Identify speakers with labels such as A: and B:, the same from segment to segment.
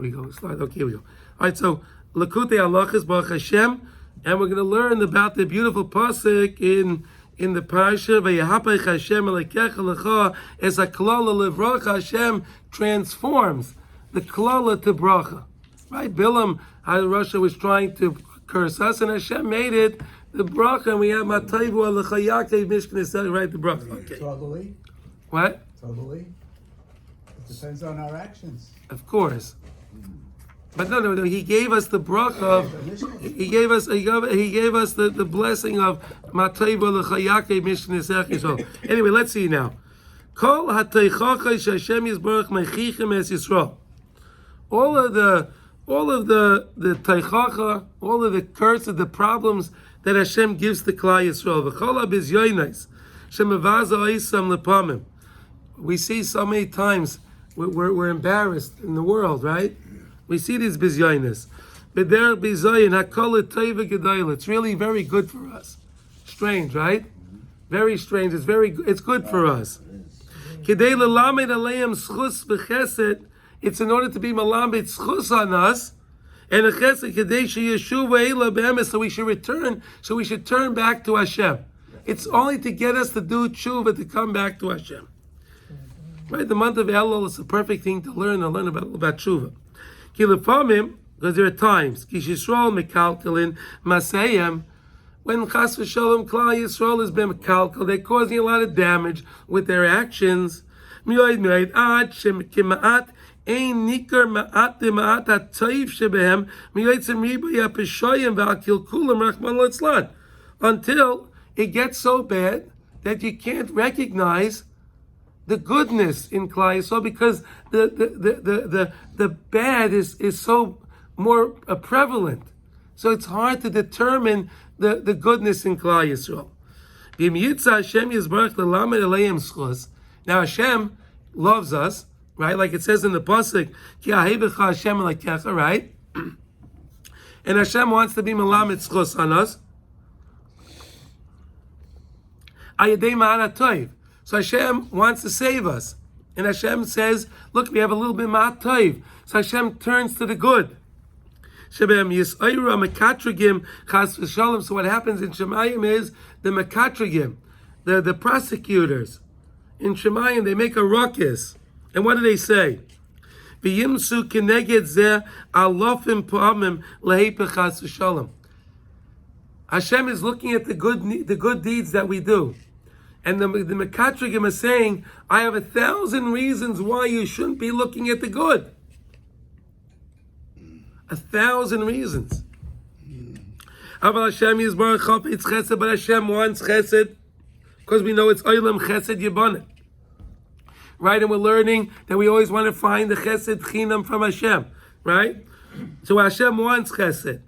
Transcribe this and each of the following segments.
A: Here we go. Slide. Okay, here we go. All right, so Lakutei Halachos Baruch Hashem, and we're going to learn about the beautiful pasuk in the parsha. Vayahapech Hashem Elokecha lecha as a klala levracha. Hashem transforms the klala to bracha. Right? Bilam, Russia was trying to curse us, and Hashem made it the bracha, and we have Matayvu Alecha Yaakov Mishkan Yisrael, right? The bracha. Okay.
B: Totally.
A: What?
B: Totally. It depends on our actions.
A: Of course. But no. He gave us the bracha of. He gave us the blessing of Matayvu Alecha Yaakov Mishkan Yisrael. Anyway, let's see now. Kol hataychacha Hashem Yisbarach mechichem es Yisrael. All of the taychacha, all of the curses, the problems that Hashem gives to Klal Yisrael. V'chol ha'bizyonos shemavaza oisam lepamim. We see so many times we're embarrassed in the world, right? We see these bizyonos. B'der bizyon hakol teva gedayla. It's really very good for us. Strange, right? Very strange. It's good for us. Kidei lelamed aleim schus v'chesed. It's in order to be malamed schus on us, and a chesed kedei sheyeshuva eila be'emes, so we should turn back to Hashem. It's only to get us to do tshuva, to come back to Hashem. Right? The month of Elul is a perfect thing to learn about tshuva. Ki lefamim, because there are times ki Yisrael mekalkelin masayim, when chas v'shalom Klal Yisrael has been mekalkel, they're causing a lot of damage with their actions. Miyod ad shem kimaat. Ein nikar ma'at ma'at ha'tayv shebehem miyotzim riba yapeshoyim v'akilkulam rachman litzlan, until it gets so bad that you can't recognize the goodness in Klal Yisrael, because the bad is so more prevalent. So it's hard to determine the goodness in Klal Yisrael. Now Hashem loves us, right? Like it says in the pasuk, Ki ahevecha Hashem Elokecha, right? And Hashem wants to be melamed schos on us. Ayadei ma'at toiv. So Hashem wants to save us. And Hashem says, look, we have a little bit ma'at toiv. So Hashem turns to the good. Shebem yisayru mekatrigim chas v'shalom. So what happens in Shemayim is the mekatrigim, the prosecutors in Shemayim, they make a ruckus. And what do they say? V'yimsu keneged zeh alofim pa'amim lehepech chas v'shalom. Hashem is looking at the good deeds that we do. And the Mekatrigim is saying, I have 1,000 reasons why you shouldn't be looking at the good. 1,000 reasons. But Hashem wants chesed, because we know it's olam chesed yibanet. Right? And we're learning that we always want to find the chesed chinam from Hashem. Right? So Hashem wants chesed.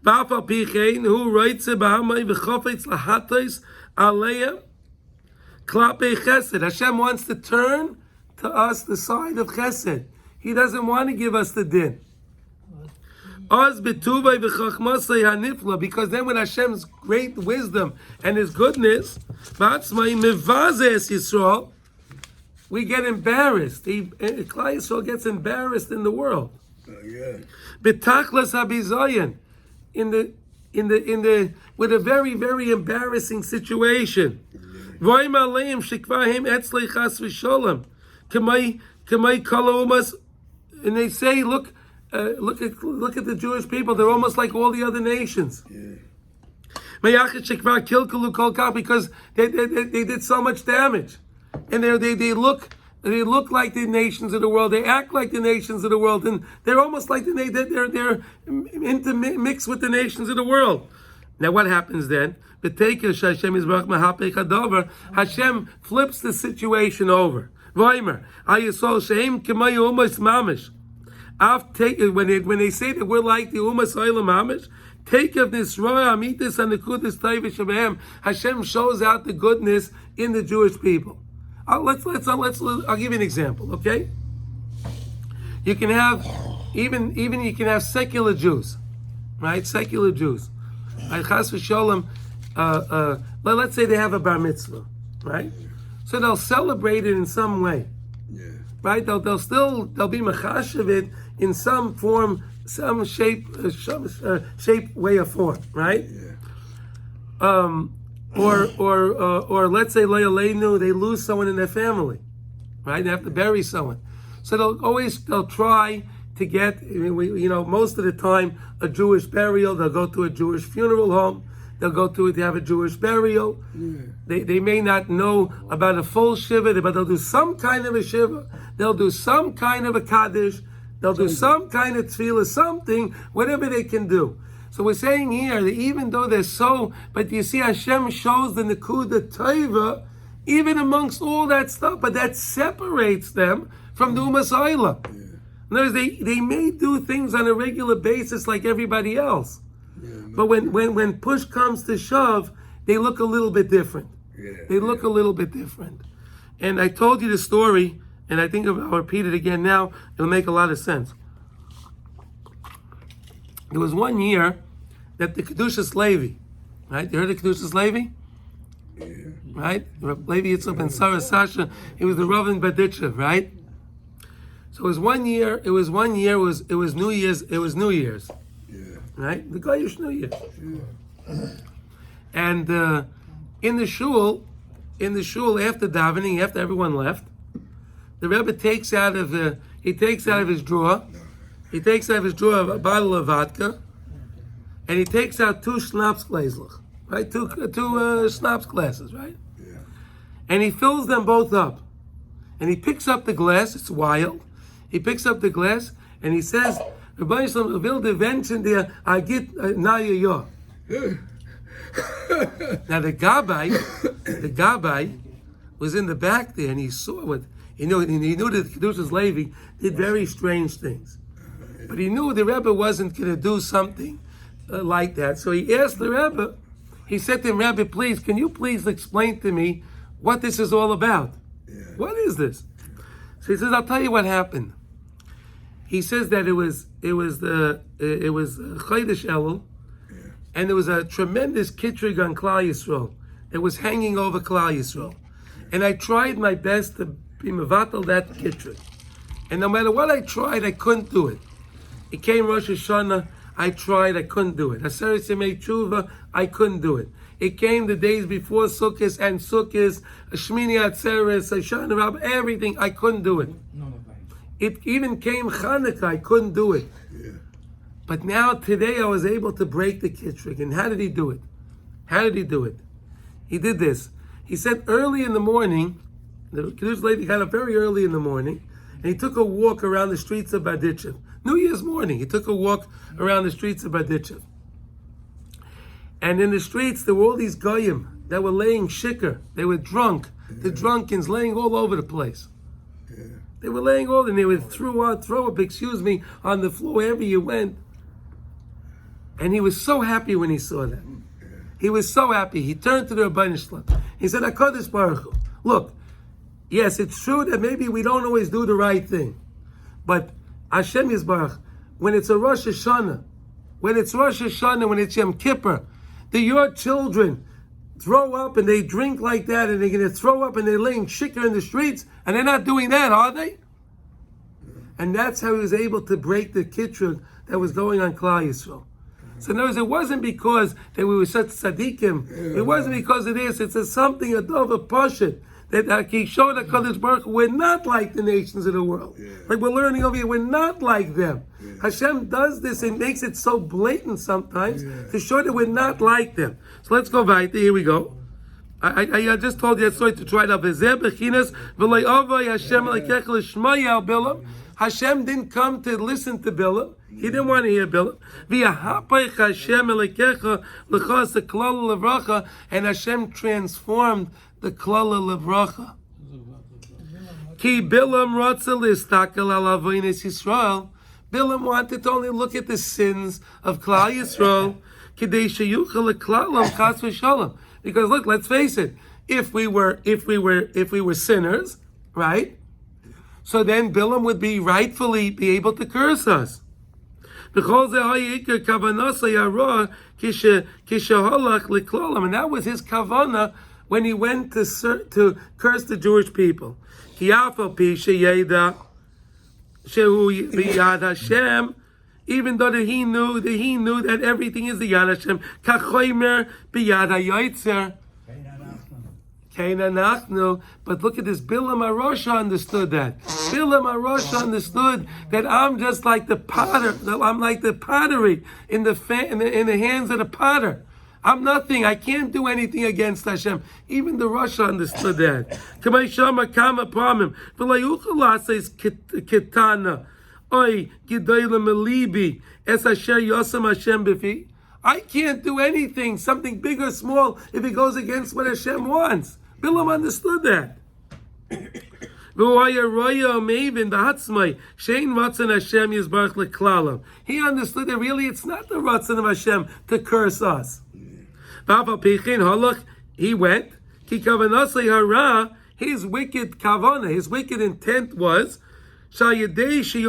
A: Who writes Hashem wants to turn to us the side of chesed. He doesn't want to give us the din. Because then with Hashem's great wisdom and His goodness, we get embarrassed. Klal Yisrael gets embarrassed in the world. With a very, very embarrassing situation. And they say, look at the Jewish people. They're almost like all the other nations. Because they did so much damage, and they look like the nations of the world. They act like the nations of the world, and they're almost like they're mixed with the nations of the world. Now, what happens then? Hashem flips the situation over. When they say that we're like the Umas Oilam Mamish, take of this Roya Amitis and the Kudus Taiva Shabam. Hashem shows out the goodness in the Jewish people. I'll give you an example, okay? You can have even you can have secular Jews, right? Secular Jews. Chas v'sholem, let's say they have a bar mitzvah, right? So they'll celebrate it in some way, right? They'll be machashav it in some form, some shape, way or form, right? Or let's say Le'aleinu, they lose someone in their family, right? They have to bury someone, so they'll try to get, most of the time, a Jewish burial. They'll go to a Jewish funeral home. They'll go to it to have a Jewish burial. They may not know about a full shiva, but they'll do some kind of a shiva. They'll do some kind of a kaddish. They'll do some kind of tefillah, something, whatever they can do. So we're saying here that even though they're so, but you see Hashem shows the Nekuda Taiva, even amongst all that stuff, but that separates them from the Umas Oila. In other words, they may do things on a regular basis like everybody else. But when push comes to shove, they look a little bit different. They look a little bit different. And I told you the story, and I think I'll repeat it again now. It'll make a lot of sense. There was one year that the Kedushas Levi, right? You heard of Kedushas Levi? Right? Levi Yitzchak ben Sarah Sasha, he was the Rav in Baditchev, right? So it was one year, it was New Year's. Right? The Goyish New Year. And in the shul, after davening, after everyone left, the Rebbe takes out of his drawer a bottle of vodka, and he takes out two schnapps glasses, right? Two schnapps glasses, right? And he fills them both up. And he picks up the glass, it's wild. He picks up the glass and he says, Rabbi Yisrael wilde wenschen dir agit naye yo. Now the Gabbai was in the back there, and he saw what he knew that Kedushas Levi did very strange things, but he knew the Rebbe wasn't going to do something like that. So he asked the Rebbe. He said to him, Rebbe, please, can you please explain to me what this is all about? What is this? So he says, I'll tell you what happened. He says that it was Chodesh Elul, and there was a tremendous kitrig on Klal Yisrael that was hanging over Klal Yisrael, and I tried my best to be mevatel that kitrig, and no matter what I tried, I couldn't do it. It came Rosh Hashanah, I tried, I couldn't do it. Aseret Yemei Tshuva, I couldn't do it. It came the days before Sukkot and Sukkot, Shmini Atzeres, Hoshana Rabbah, everything, I couldn't do it. It even came Chanukah, I couldn't do it. But now, today, I was able to break the kitrig. And how did he do it? He did this. He said early in the morning, the Kiddush Levi got up very early in the morning, and he took a walk around the streets of Baditchev. New Year's morning, he took a walk around the streets of Baditchev. And in the streets, there were all these goyim that were laying shikar. They were drunk. The drunkens laying all over the place. They were laying all, and they would throw up, on the floor wherever you went. And he was so happy when he saw that. He was so happy. He turned to the Rebbeinu Shalom. He said, HaKadosh Baruch Hu, look, yes, it's true that maybe we don't always do the right thing. But Hashem Yisbarach, when it's a Rosh Hashanah, when it's Yom Kippur, that your children throw up and they drink like that, and they're going to throw up and they're laying shikar in the streets, and they're not doing that, are they? And that's how he was able to break the kitrug that was going on Klal Yisrael. So in other words, it wasn't because that we were such tzaddikim. It wasn't because of this. It's something, a dove, a pashat, that he showed that HaKadosh Baruch Hu, we're not like the nations of the world. Like we're learning over here, we're not like them. Hashem does this and makes it so blatant sometimes to show that we're not like them. So let's go right there. Here we go. I just told you that story to try it out. Hashem didn't come to listen to Bilam. He didn't want to hear Bilam. And Hashem transformed the klala levracha. Ki Bilam ratza listakel al avonos Yisrael. Bilam wanted to only look at the sins of Klal Yisrael. Kidei sheyuchel leklalam chas v'shalom. Because look, let's face it. If we were sinners, right? So then Bilam would rightfully be able to curse us. And that was his kavanah when he went to curse the Jewish people. Shehu b'yad Hashem, even though that he knew that everything is the Yad Hashem. Kachoimer b'yad hayotzer. But look at this. Bilam HaRosha understood that. Bilam HaRosha understood that I'm just like the potter. I'm like the pottery in the hands of the potter. I'm nothing. I can't do anything against Hashem. Even the Rasha understood that. I can't do anything, something big or small, if it goes against what Hashem wants. Bilam understood that. He understood that really it's not the Ratzon of Hashem to curse us. He went. His wicked kavana, his wicked intent was He'll awaken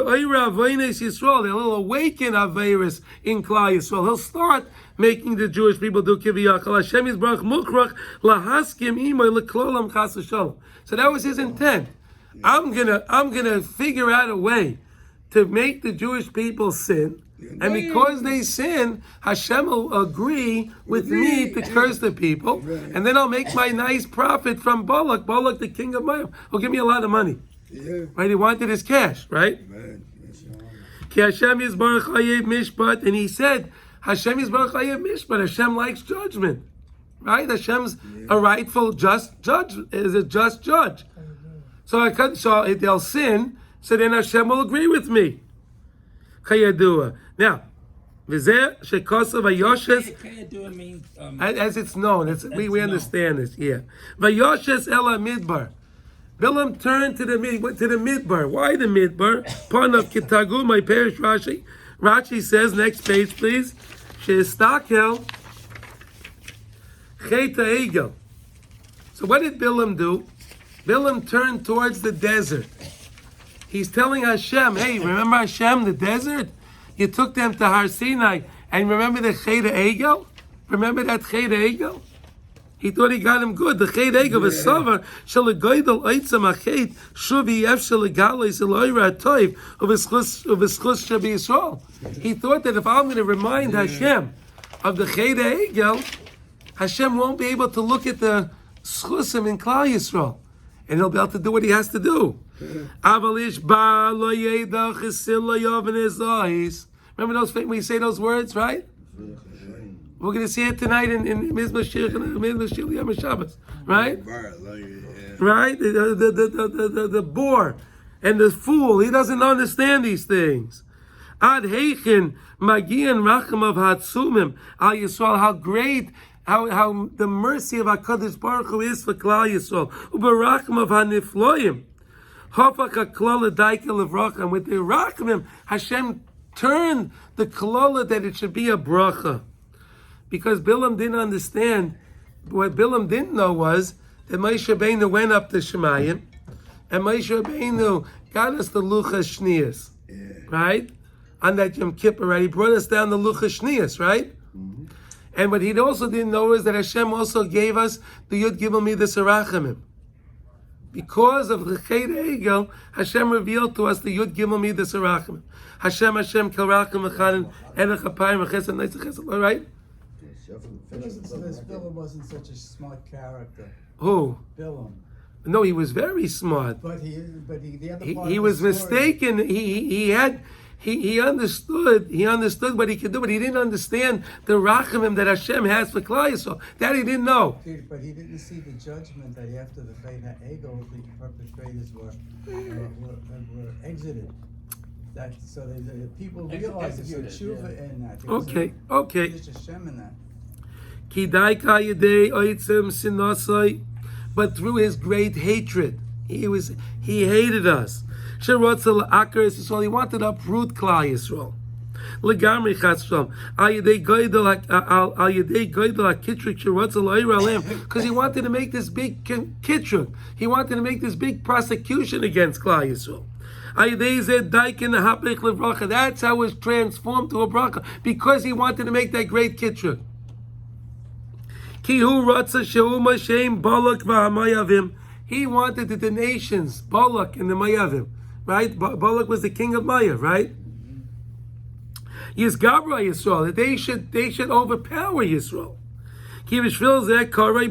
A: Averis in Klal Yisrael. He'll start making the Jewish people do kiviyachal. Hashem yisbarach mukrach lahaskim imoy leklolam chas v'shalom. So that was his intent. I'm gonna figure out a way to make the Jewish people sin, and because they sin, Hashem will agree with me to curse the people, and then I'll make my nice profit from Balak. Balak, the king of Moab, will give me a lot of money.
C: Yeah.
A: Right, he wanted his cash, right? Ki Hashem yisbarach hayev mishpat, and he said, Hashem yisbarach hayev mishpat. Hashem likes judgment, right? Hashem's a rightful, just judge, is a just judge. So they'll sin, so then Hashem will agree with me. Kayadua. Now, v'zeh shekosav vayoshes.
D: Kayadua means
A: as it's known. We understand this. Yeah. Vayoshes el midbar. Bilam turned to the midbar. Why the midbar? Pun of Kitagu, my parish Rashi. Rashi says, next page please, She'istakel Cheta Egel. So what did Bilam do? Bilam turned towards the desert. He's telling Hashem, hey, remember Hashem, the desert? You took them to Har Sinai, and remember the Cheta Egel? Remember that Cheta Egel? He thought he got him good. The Chet Egel v'Savar shall goydel oitzam achet shuvi yef shall galis eloira toiv u'v'schus shabi Yisrael. He thought that if I'm going to remind Hashem of the Chet Egel, Hashem won't be able to look at the schusim in Klal Yisrael, and he'll be able to do what he has to do. Avalish ba lo yeda chisil lo yoven ezahis. Remember those? We say those words, right? We're going to see it tonight in Mizmah Shir Yom Shabbos, right? Right? The boor and the fool, he doesn't understand these things. Ad heichen magian racham of hatzumim al Yisrael, how great, how the mercy of HaKadosh Baruch Hu is for Klal Yisrael. Uberacham of hanifloim hafach haklala daikel of racham. With the rachamim, Hashem turned the klala that it should be a bracha. Because Bilam didn't understand, what Bilam didn't know was that Moshe Rabbeinu went up to Shemayim, and Moshe Rabbeinu got us the Luchas Shniyas, right? On that Yom Kippur, right? He brought us down the Luchas Shniyas, right? Mm-hmm. And what he also didn't know is that Hashem also gave us the Yud Gimel Midas Harachamim. Because of the Chet Egel, Hashem revealed to us the Yud Gimel Midas Harachamim. Hashem Kal Racham Echanim Erech Apayim Chesed Neisach Chesed, all right?
B: Bilam wasn't such a smart character.
A: Who?
B: Bilam.
A: No, he was very smart.
B: The other part
A: he
B: of
A: was
B: the
A: mistaken. He understood what he could do, but he didn't understand the rachamim that Hashem has for Klal Yisrael. That he didn't know.
B: But he didn't see the judgment that after the Chet Egel, the perpetrators were exited. So the people realized there's a tshuva in that.
A: Okay.
B: There's Hashem in that.
A: But through his great hatred, he hated us. He wanted to uproot Klal Yisrael. Because he wanted to make this big kitruk. He wanted to make this big prosecution against Klal Yisrael. That's how it was transformed to a bracha, because he wanted to make that great kitruk. He wanted that the nations, Balak and the Mayavim, right? Balak was the king of Moav, right? Yisgabra Yisrael, that they should overpower Yisrael.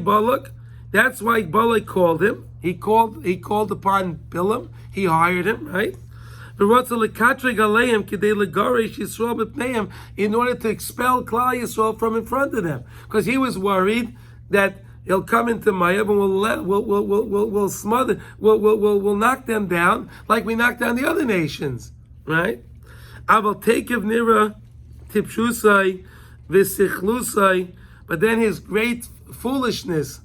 A: Balak. That's why Balak called him. He called upon Bilam. He hired him, right? In order to expel Klal Yisrael from in front of them, because he was worried that he'll come into Moav and we'll smother, we'll knock them down like we knocked down the other nations, right? I will take of Nira tipshusai v'sichlusai, but then his great foolishness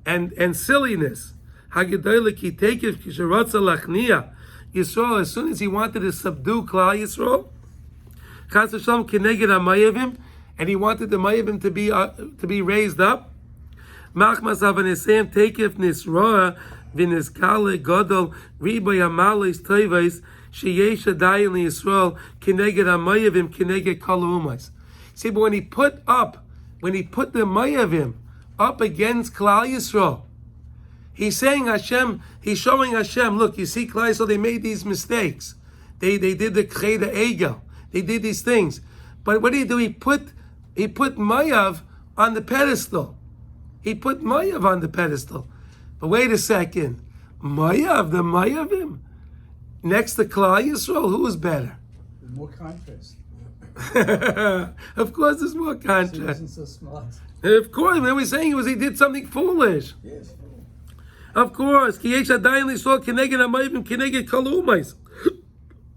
A: and silliness. Hagedolek he taketh kisharatza lachnia Yisrael, as soon as he wanted to subdue Klal Yisrael, Chas v'shalom keneged haMoavim, and he wanted the Moavim to be raised up. Machmas avanesem taketh nisroa v'niskale gadol ribay hamales toivos sheyesh adayin liYisrael keneged haMoavim keneged kol ha'umas. See, but when he put the Moavim up against Klal Yisrael, he's saying he's showing Hashem, look, you see Klal Yisrael, they made these mistakes. They did the Cheda Egel. They did these things. But what did he do? He put Moav on the pedestal. He put Moav on the pedestal. But wait a second. Moav, the Moavim, next to Klal Yisrael, who was better?
B: There's more contrast.
A: Of course there's more
B: He
A: contrast.
B: wasn't so smart.
A: Of course, what we're saying was he did something foolish.
B: Yes.
A: Of course.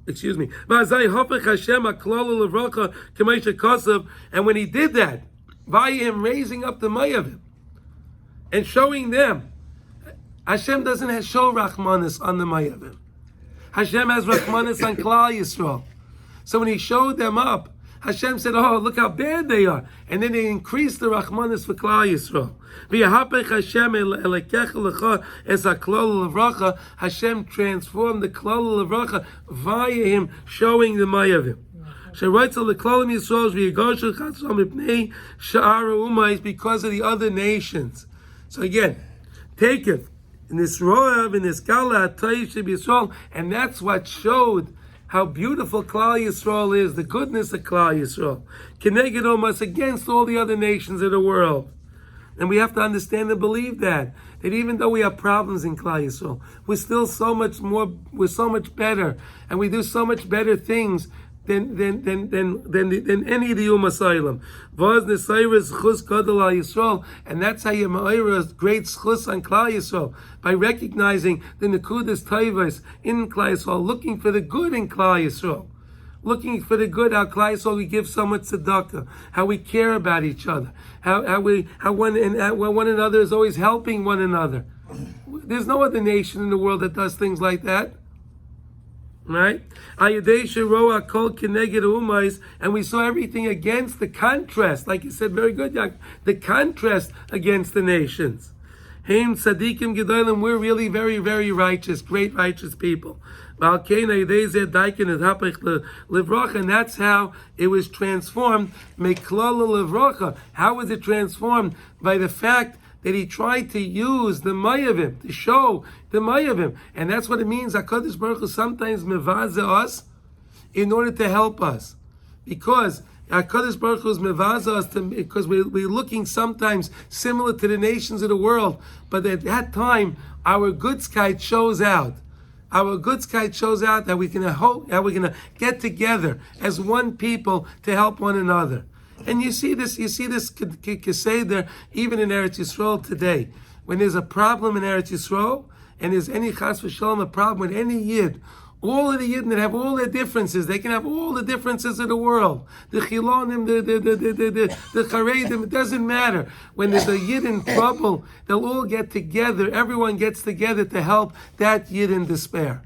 A: Excuse me. And when he did that, by him raising up the Moavim and showing them, Hashem doesn't show Rachmanis on the Moavim. Hashem has Rachmanis on Klal Yisrael. So when he showed them up, Hashem said, oh, look how bad they are. And then they increased the Rachmanis for Klal Yisrael. Hashem transformed the Klal Levracha via him showing the Moavim. Because of the other nations. So again, take it. In this Roav, in this Gala, Yisrael, and that's what showed how beautiful Klal Yisrael is, the goodness of Klal Yisrael. Keneged Omas, against all the other nations of the world. And we have to understand and believe that even though we have problems in Klal Yisrael, we're still so much better, and we do so much better things than any of the Ummah Asylum. Vaz Nesayres Chus Gadol al Yisrael, and that's how you ma'ira great chus on Klal Yisrael, by recognizing the Nekudas Taivas in Klal Yisrael, looking for the good in Klal Yisrael, looking for the good. How Klal Yisrael we give so much tzedakah, how we care about each other, how one another is always helping one another. There's no other nation in the world that does things like that. Right? And we saw everything against the contrast, like you said, very good, Yaakov, the contrast against the nations. We're really very, very righteous, great righteous people. And that's how it was transformed. How was it transformed? By the fact that he tried to use the Moavim, to show the Moavim. And that's what it means. HaKadosh Baruch Hu sometimes mevaze us in order to help us. Because HaKadosh Baruch Hu is mevaze us because we're looking sometimes similar to the nations of the world. But at that time, our Gutzkeit shows out. Our Gutzkeit shows out that we're going to get together as one people to help one another. And you see this Keseder even in Eretz Yisrael today. When there's a problem in Eretz Yisrael, and there's any Chas v'Shalom, a problem with any Yid, all of the Yidden that have all their differences, they can have all the differences of the world. The Chilonim, the Charedim, it doesn't matter. When there's a Yid in trouble, they'll all get together, everyone gets together to help that Yid in despair.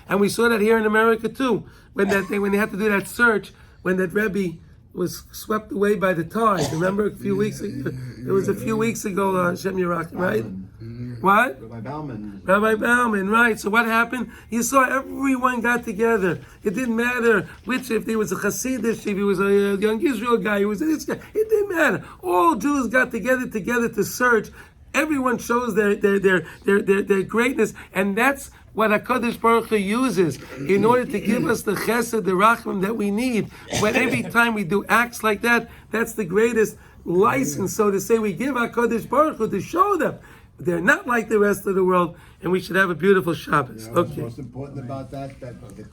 A: And we saw that here in America too, when they had to do that search, when that Rebbe was swept away by the tide. Remember a few weeks ago? It was a few weeks ago, Hashem Yirach, right? What? Rabbi Bauman, right. So what happened? You saw everyone got together. It didn't matter if he was a Hasidish, if he was a young Israel guy, he was this guy. It didn't matter. All Jews got together to search. Everyone shows their greatness, and that's what HaKadosh Baruch Hu uses in order to give us the chesed, the rachman that we need. When every time we do acts like that, that's the greatest license, so to say, we give HaKadosh Baruch Hu to show them they're not like the rest of the world, and we should have a beautiful Shabbos.
C: What's
A: Okay.
C: most important about that the